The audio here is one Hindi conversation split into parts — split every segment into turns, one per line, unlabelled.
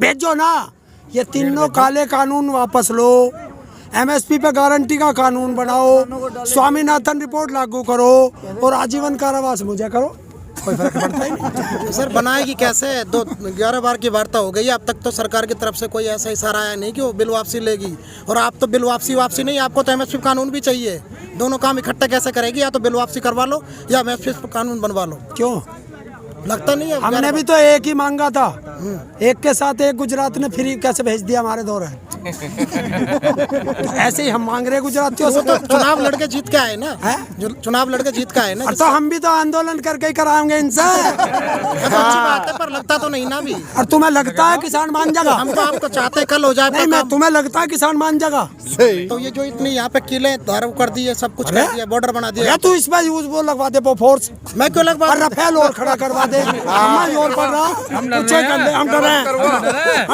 भेजो ना। ये तीनों काले कानून वापस लो, एमएसपी पे गारंटी का कानून बनाओ, स्वामीनाथन रिपोर्ट लागू करो और आजीवन कारावास मुझे करो, कोई फर्क पड़ता ही नहीं।
सर बनाएगी कैसे? 11 बार की वार्ता हो गई, अब तक तो सरकार की तरफ से कोई ऐसा इशारा आया नहीं कि वो बिल वापसी लेगी। और आप तो बिल वापसी नहीं, आपको तो एमएसपी कानून भी चाहिए। दोनों काम इकट्ठा कैसे करेगी? या तो बिल वापसी करवा लो या एमएसपी कानून बनवा लो।
क्यों?
लगता नहीं है?
हमने भी तो एक ही मांगा था, एक के साथ एक गुजरात ने फ्री कैसे भेज दिया हमारे दौर है। तो ऐसे ही हम मांग रहे गुजरातियों से।
तो चुनाव लड़के जीत के आए ना, चुनाव लड़के जीत के आए ना।
तो हम भी तो आंदोलन करके ही कराएंगे इनसे।
अच्छी बात है, पर लगता तो नहीं ना भी।
और तुम्हें लगता है किसान मान जाएगा?
हम तो आपको चाहते कल हो जाए।
नहीं, मैं तुम्हें लगता है किसान मान जाएगा?
तो ये जो इतनी यहाँ पे किले धारू कर दिए, सब कुछ कर दिया, बॉर्डर बना दिया।
तू इस बार यूज वो लगवा दे फोर्स।
मैं क्यों लगवा?
रफेल और खड़ा करवा दे। हम जोर पड़ रहा, हम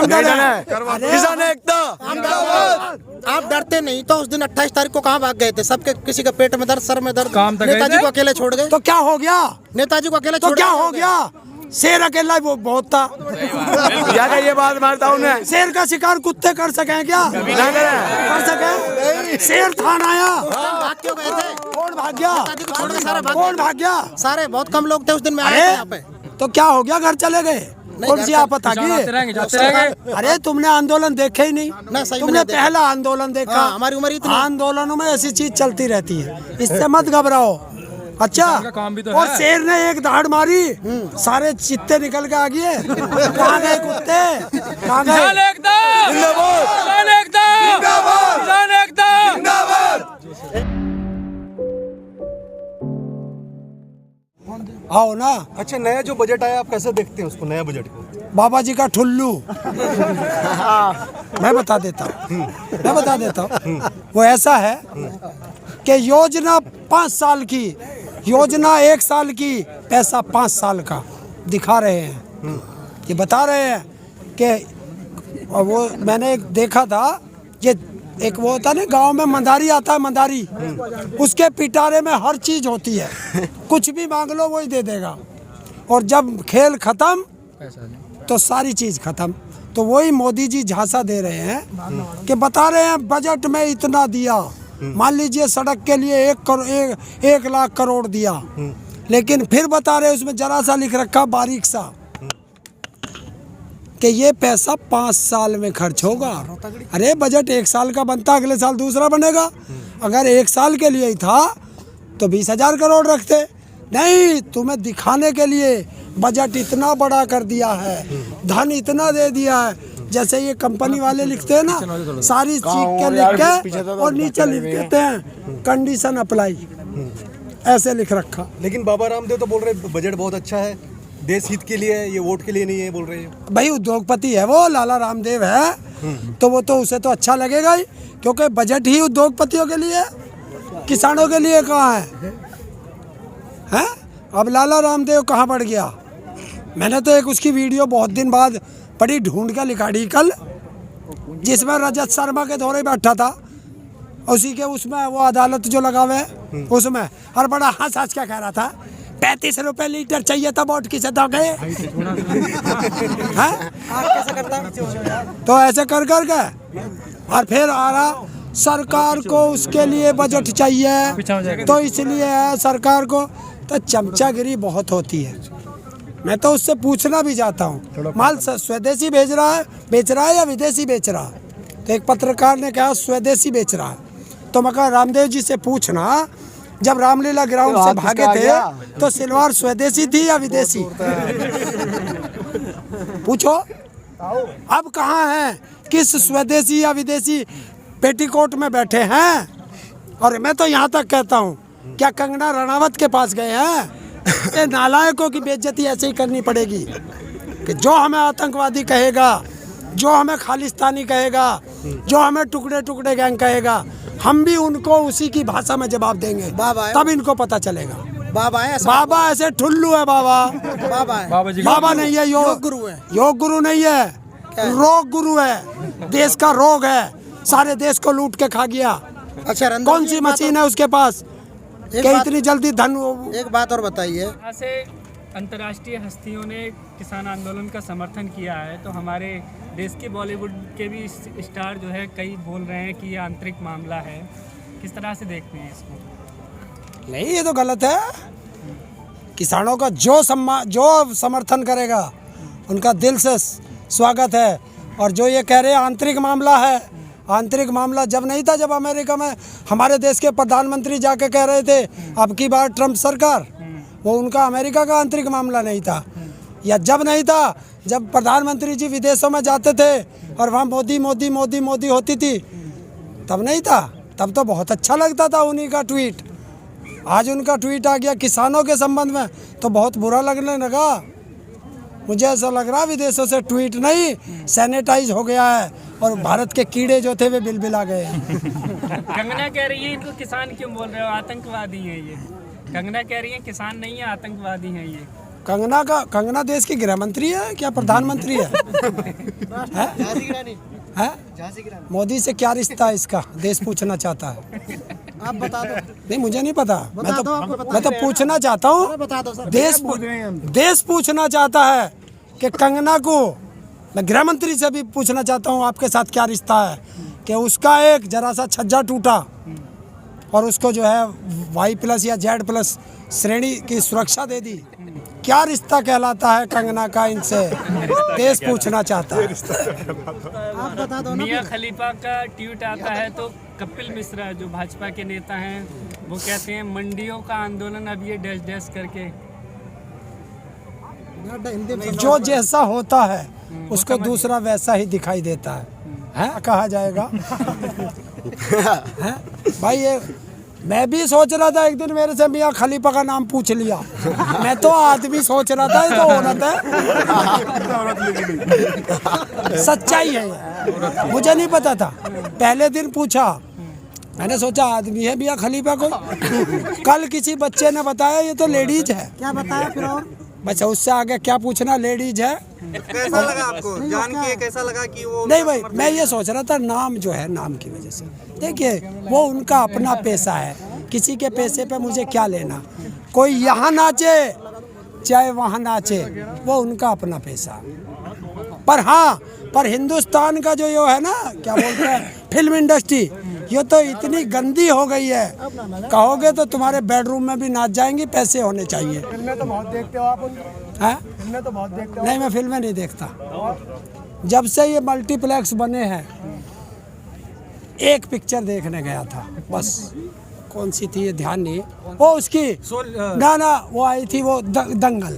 डरे हैं।
किसान एकता।
आप डरते नहीं तो उस दिन 28 तारीख को कहाँ भाग गए थे? सबके किसी का पेट में दर्द, सर में दर्द, नेताजी को अकेले छोड़ गए।
तो क्या हो गया?
नेताजी को अकेले
तो क्या हो गया? शेर अकेला ही वो बहुत था।
क्या ये बात मानता हूँ मैं।
शेर का शिकार कुत्ते कर सके क्या? कर सके? शेर था ना आया।
भाग क्यों गए थे?
कौन भाग गया?
नेताजी को छोड़ के सारे भाग
कौन भाग गया?
सारे बहुत कम लोग थे उस दिन में आए थे यहाँ पे।
तो क्या हो गया? घर चले गए? कौन सी आफत आ गई? अरे तुमने आंदोलन देखे ही नहीं। तुमने पहला आंदोलन देखा?
हमारी उम्र इतनी।
आंदोलों में ऐसी चीज चलती रहती है, इससे मत घबराओ। अच्छा, और शेर ने एक दहाड़ मारी, सारे चित्ते निकल के आ गए। कहाँ गए कुत्ते? कहाँ गए? आओ ना।
अच्छा, नया जो बजट आया आप कैसे देखते हैं उसको, नया बजट को?
बाबा जी का ठुल्लू। मैं बता देता हूँ। वो ऐसा है कि योजना 5 साल की, योजना 1 साल की, पैसा 5 साल का दिखा रहे हैं। ये बता रहे हैं कि वो मैंने एक देखा था, ये एक वो होता है ना गांव में मंदारी आता है, मंदारी, उसके पिटारे में हर चीज होती है, कुछ भी मांग लो वही दे देगा, और जब खेल खत्म तो सारी चीज खत्म। तो वही मोदी जी झांसा दे रहे हैं कि बता रहे हैं बजट में इतना दिया, मान लीजिए सड़क के लिए 1 लाख करोड़ दिया, लेकिन फिर बता रहे उसमें जरा सा लिख रखा बारीक सा कि ये पैसा 5 साल में खर्च होगा। अरे बजट 1 साल का बनता, अगले साल दूसरा बनेगा। अगर 1 साल के लिए ही था तो 20,000 करोड़ रखते। नहीं, तुम्हें दिखाने के लिए बजट इतना बड़ा कर दिया है, धन इतना दे दिया है। जैसे ये कंपनी वाले लिखते हैं ना, सारी चीज के लिख के और नीचे लिख देते हैं कंडीशन अप्लाई, ऐसे लिख रखा।
लेकिन बाबा रामदेव तो बोल रहे बजट बहुत अच्छा है, देश हित के लिए है, ये वोट के लिए नहीं है बोल रहे हैं।
भाई उद्योगपति है वो, लाला रामदेव है, तो वो तो उसे तो अच्छा लगेगा ही, क्योंकि बजट ही उद्योगपतियों के लिए, किसानों के लिए कहाँ है? हैं? अब लाला रामदेव कहाँ बढ़ गया? मैंने तो एक उसकी वीडियो बहुत दिन बाद बड़ी ढूंढ के निकाली कल, जिसमें रजत शर्मा के दौरे बैठा था, उसी के उसमें वो अदालत जो लगा हुआ है उसमें, और बड़ा हंस हंस क्या कह रहा था, 35 रुपए लीटर चाहिए था वोट किसे दो गए। तो ऐसे कर के और फिर आ रहा सरकार को उसके लिए बजट चाहिए, तो इसलिए है सरकार को। तो चमचागिरी बहुत होती है। मैं तो उससे पूछना भी चाहता हूँ, माल स्वदेशी बेच रहा है या विदेशी बेच रहा है? तो एक पत्रकार ने कहा स्वदेशी बेच रहा है। तो मैं कहा रामदेव जी से पूछना, जब रामलीला ग्राउंड से भागे थे तो सिलवार स्वदेशी थी या विदेशी? पूछो। अब कहाँ है? किस स्वदेशी या विदेशी पेटीकोट में बैठे हैं? और मैं तो यहाँ तक कहता हूँ, क्या कंगना रनावत के पास गए हैं? ये नालायकों की बेइज्जती ऐसे ही करनी पड़ेगी कि जो हमें आतंकवादी कहेगा, जो हमें खालिस्तानी कहेगा, जो हमें टुकड़े टुकड़े गैंग कहेगा, हम भी उनको उसी की भाषा में जवाब देंगे, तब इनको पता चलेगा। बाबा ऐसे ठुल्लू है। बाबा नहीं है, योग गुरु है। योग गुरु नहीं है, रोग गुरु है। देश का रोग है, सारे देश को लूट के खा गया।
अच्छा,
कौन सी मशीन है उसके पास कि इतनी जल्दी धन?
एक बात और बताइए,
अंतर्राष्ट्रीय हस्तियों ने किसान आंदोलन का समर्थन किया है, तो हमारे देश के बॉलीवुड के भी स्टार जो है कई बोल रहे हैं कि ये आंतरिक मामला है, किस तरह से देखते हैं इसको?
नहीं, ये तो गलत है। किसानों का जो समर्थन करेगा उनका दिल से स्वागत है। और जो ये कह रहे हैं आंतरिक मामला है, आंतरिक मामला जब नहीं था, जब अमेरिका में हमारे देश के प्रधानमंत्री जाके कह रहे थे अब की बार ट्रम्प सरकार, वो उनका अमेरिका का आंतरिक मामला नहीं था। या जब नहीं था, जब प्रधानमंत्री जी विदेशों में जाते थे और वहाँ मोदी मोदी मोदी मोदी होती थी, तब नहीं था। तब तो बहुत अच्छा लगता था उन्हीं का ट्वीट। आज उनका ट्वीट आ गया किसानों के संबंध में तो बहुत बुरा लगने लगा। मुझे ऐसा लग रहा विदेशों से ट्वीट नहीं सैनिटाइज हो गया है और भारत के कीड़े जो थे वे बिलबिला गए हैं।
कंगना कह रही है इनको किसान क्यों बोल रहे हो, आतंकवादी हैं ये। कंगना कह रही है किसान नहीं है, आतंकवादी हैं ये।
कंगना देश की गृह मंत्री है क्या, प्रधानमंत्री है? मोदी से क्या रिश्ता है इसका, देश पूछना चाहता है।
आप बता दो।
नहीं, मुझे नहीं पता। मैं तो पूछना चाहता हूँ,
बता दो सर।
देश पूछना चाहता है कि कंगना को, मैं गृह मंत्री से भी पूछना चाहता हूँ आपके साथ क्या रिश्ता है कि उसका एक जरा सा छज्जा टूटा और उसको जो है Y+ या Z+ श्रेणी की सुरक्षा दे दी, क्या रिश्ता कहलाता है कंगना का इनसे, देश पूछना चाहता है।
आप बता दो ना।
मियां खलीफा का ट्वीट आता है तो कपिल मिश्रा जो भाजपा के नेता हैं वो कहते हैं मंडियों का आंदोलन अब ये डैश डैश करके।
जो जैसा होता है उसको दूसरा वैसा ही दिखाई देता है कहा जाएगा। है भाई, ये मैं भी सोच रहा था एक दिन मेरे से मियां खलीफा का नाम पूछ लिया। मैं तो आदमी सोच रहा था, ये तो औरत है। सच्चाई है ये, मुझे नहीं पता था। पहले दिन पूछा, मैंने सोचा आदमी है मियां खलीफा को। कल किसी बच्चे ने बताया ये तो लेडीज है।
क्या बताया फिर? और
बच्चा उससे आगे क्या पूछना, लेडीज है।
कैसा लगा आपको जान के, कैसा लगा कि वो?
नहीं भाई, मैं ये सोच रहा था नाम जो है, नाम की वजह से। देखिए वो उनका अपना पैसा है, किसी के पैसे पे मुझे क्या लेना। कोई यहाँ नाचे चाहे वहाँ नाचे, वो उनका अपना पैसा। पर हाँ, पर हिंदुस्तान का जो ये है ना, क्या बोलते हैं, फिल्म इंडस्ट्री, ये तो इतनी गंदी हो गई है, कहोगे तो तुम्हारे बेडरूम में भी नाच जाएंगी। पैसे होने चाहिए।
फिल्में तो बहुत देखते हो आप उनकी?
हैं?
फिल्में तो बहुत देखते हो?
नहीं, मैं फिल्में नहीं देखता। जब से ये मल्टीप्लेक्स बने हैं, एक पिक्चर देखने गया था बस। कौन सी थी ये ध्यान नहीं। वो उसकी ना वो आई थी, वो दंगल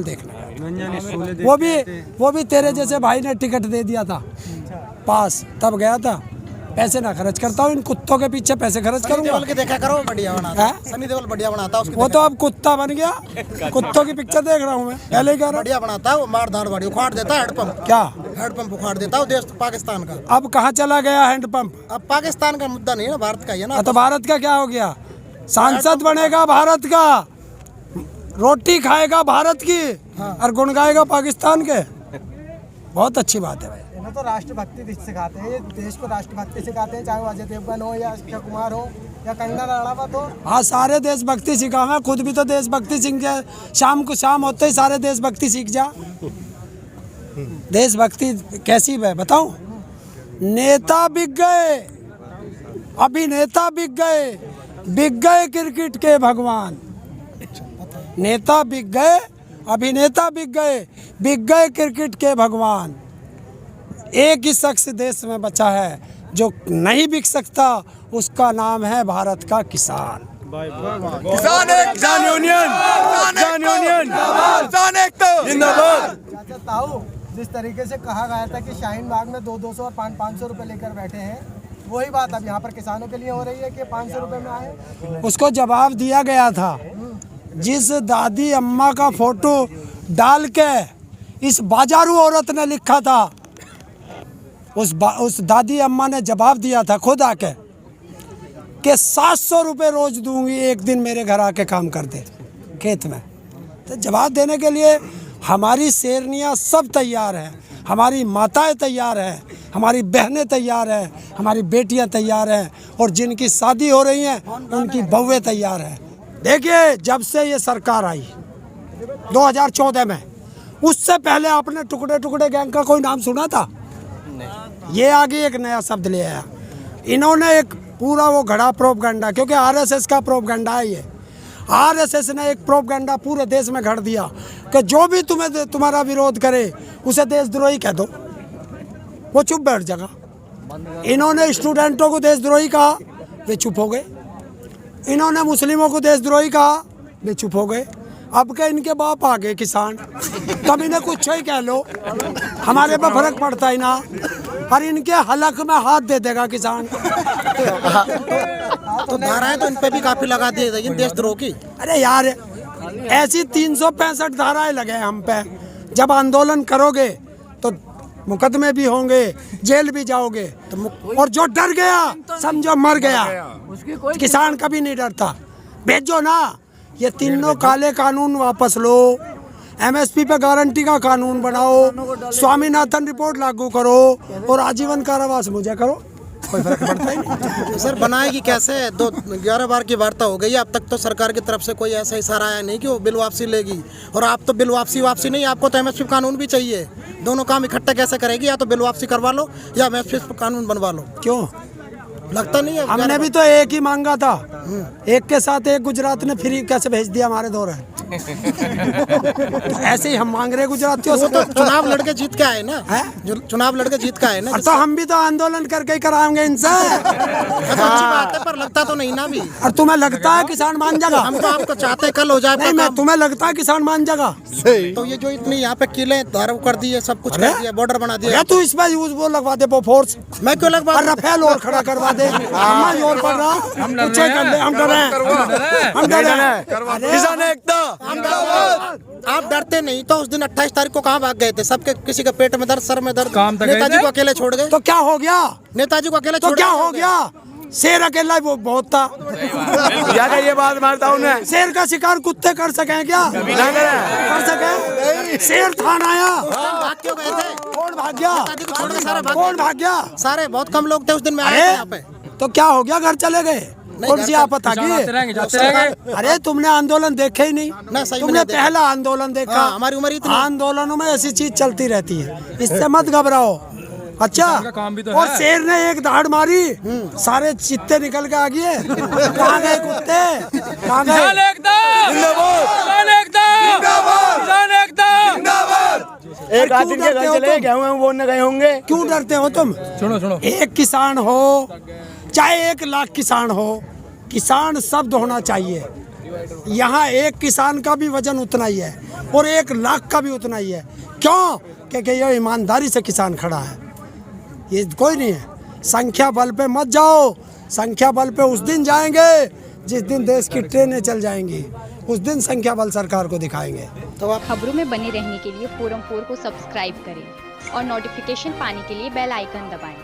देखने गया। वो भी तेरे जैसे भाई ने टिकट दे दिया था पास, तब गया था। पैसे ना खर्च करता हूँ, इन कुत्तों के पीछे पैसे खर्च करूंगा।
देओल के देखा करो, बढ़िया बनाता है। सनी देओल बढ़िया बनाता है उसके।
वो तो अब कुत्ता बन गया, कुत्तों की पिक्चर देख रहा हूँ मैं। पहले ही कह रहा
बढ़िया बनाता है वो, मारधाड़ बड़ी उखाड़ देता है। हैंडपंप
क्या,
हैंडपंप उखाड़ देता है देश पाकिस्तान का।
अब कहाँ चला गया हैंडपंप?
अब पाकिस्तान का मुद्दा नहीं है, भारत का ही है ना।
तो भारत का क्या हो गया? सांसद बनेगा भारत का, रोटी खाएगा भारत की और गुण गाएगा पाकिस्तान के। बहुत अच्छी बात है भाई।
इन्हें तो राष्ट्रभक्ति सिखाते हैं, ये देश को राष्ट्रभक्ति सिखाते हैं, चाहे वो अजय देवगन हो या अक्षय कुमार हो या कंगना रणावत हो।
हाँ, सारे देशभक्ति सीखा। मैं खुद भी तो देशभक्ति सीख गया। शाम होते ही सारे देशभक्ति सीख जा। देशभक्ति कैसी है बताऊं? नेता बिक गए, अभिनेता बिक गए क्रिकेट के भगवान। नेता बिक गए, अभिनेता बिक गए क्रिकेट के भगवान। एक ही शख्स देश में बचा है जो नहीं बिक सकता, उसका नाम है भारत का किसान।
किसान यूनियन जिंदाबाद।
चाचा ताऊ, जिस तरीके से कहा गया था कि शाहीन बाग में 200 और 500 रुपए लेकर बैठे हैं, वही बात अब यहाँ पर किसानों के लिए हो रही है कि 500 रुपए में आए।
उसको जवाब दिया गया था। जिस दादी अम्मा का फोटो डाल के इस बाजारू औरत ने लिखा था, उस दादी अम्मा ने जवाब दिया था खुद आके कि 700 रुपये रोज दूंगी, एक दिन मेरे घर आके काम कर दे खेत में। तो जवाब देने के लिए हमारी शेरनियाँ सब तैयार हैं, हमारी माताएं तैयार हैं, हमारी बहनें तैयार हैं, हमारी बेटियां तैयार हैं, और जिनकी शादी हो रही हैं उनकी बहुएं तैयार हैं। देखिए, जब से ये सरकार आई 2014 में, उससे पहले आपने टुकड़े टुकड़े गैंग का कोई नाम सुना था? ये आगे एक नया शब्द ले आया। इन्होंने एक पूरा वो घड़ा प्रोपगंडा, क्योंकि आरएसएस का प्रोपगंडा है ये। आरएसएस ने एक प्रोपगंडा पूरे देश में घड़ दिया कि जो भी तुम्हारा विरोध करे उसे देशद्रोही कह दो, वो चुप बैठ जाएगा। इन्होंने स्टूडेंटों को देशद्रोही कहा, वे चुप हो गए। इन्होंने मुस्लिमों को देशद्रोही कहा, वे चुप हो गए। अब के इनके बाप आ गए किसान, तब इन्हें कुछ ही कह लो, हमारे पे फर्क पड़ता ही ना। और इनके हलक में हाथ दे देगा किसान।
तो धाराएं तो इन पे भी काफी लगा दी गई देशद्रोह की।
अरे यार, ऐसी 365 धाराएं लगे हैं हम पे। जब आंदोलन करोगे तो मुकदमे भी होंगे, जेल भी जाओगे। और जो डर गया समझो मर गया। किसान कभी नहीं डरता। भेजो ना, ये तीनों काले कानून वापस लो, एमएसपी पे गारंटी का कानून बनाओ, स्वामीनाथन रिपोर्ट लागू करो और आजीवन कारावास मुझे करो, कोई फर्क पड़ता ही नहीं।
सर बनाएगी कैसे? 11 बार की वार्ता हो गई, अब तक तो सरकार की तरफ से कोई ऐसा इशारा आया नहीं कि वो बिल वापसी लेगी। और आप तो बिल वापसी नहीं, आपको तो एमएसपी कानून भी चाहिए। दोनों काम इकट्ठा कैसे करेगी? या तो बिल वापसी करवा लो या एमएसपी कानून बनवा लो।
क्यों?
लगता नहीं है?
हमने भी तो एक ही मांगा था, एक के साथ एक गुजरात ने फ्री कैसे भेज दिया हमारे दौरे। ऐसे ही हम मांग रहे गुजरातियों से।
वो तो चुनाव लड़के जीत के आए ना, जो चुनाव लड़के जीत के आए ना।
तो हम भी तो आंदोलन करके ही कराएंगे इनसे।
अच्छी बात है, पर लगता तो नहीं ना अभी।
और तुम्हें लगता है किसान मान जाएगा?
हम तो आपको चाहते कल हो जाए।
नहीं, मैं तुम्हें लगता है किसान मान जाएगा?
तो ये जो इतनी यहाँ पे किले धारा कर दिए, सब कुछ कर दिया, बॉर्डर बना दिया।
तू इसमें यूज वो लगवा दे, फोर्स।
मैं क्यों लगवा?
और रफेल और खड़ा करवा दे। हम जोर पड़ रहा, हम डरे।
किसान एकता।
आप डरते नहीं तो उस दिन 28 तारीख को कहाँ भाग गए थे? सबके किसी के पेट में दर्द, सर में दर्द, नेताजी को अकेले छोड़ गए।
तो क्या हो गया?
नेताजी को अकेले
तो
छोड़
क्या
गए।
हो गया? शेर अकेला वो बहुत था।
ज्यादा ये बात मानता हूँ मैं।
शेर का शिकार कुत्ते कर सके क्या? कर सके? शेर थान आया,
भाग क्यों गए थे?
कौन भाग गया?
नेताजी को छोड़ के सारे भाग
कौन
गए।
भाग गया?
सारे बहुत कम लोग थे उस दिन में आए थे यहाँ पे।
तो क्या हो गया? घर चले गए? कौन सी आफत आ गई? अरे तुमने आंदोलन देखे ही नहीं।
ना, सही में
तुमने
नहीं देखा।
पहला आंदोलन देखा।
हाँ, हमारी उम्र इतनी।
आंदोलनों में ऐसी चीज चलती रहती है, इससे मत घबराओ। अच्छा, और शेर ने एक दहाड़ मारी, सारे चित्ते निकल के आ गए। कहाँ गए कुत्ते? कहाँ गए?
एक आदमी के घर चले गेहूं बोलने गए होंगे।
क्यों डरते हो तुम? सुनो, एक किसान हो चाहे 1 लाख किसान हो, किसान शब्द होना चाहिए। यहाँ एक किसान का भी वजन उतना ही है और 1 लाख का भी उतना ही है। क्यों? क्योंकि ये ईमानदारी से किसान खड़ा है, ये कोई नहीं है। संख्या बल पे मत जाओ। संख्या बल पे उस दिन जाएंगे जिस दिन देश की ट्रेनें चल जाएंगी, उस दिन संख्या बल सरकार को दिखाएंगे।
तो आप
खबरों में बने रहने के लिए फोरम 4 को सब्सक्राइब करें और नोटिफिकेशन पाने के लिए बेल आइकन दबाएं।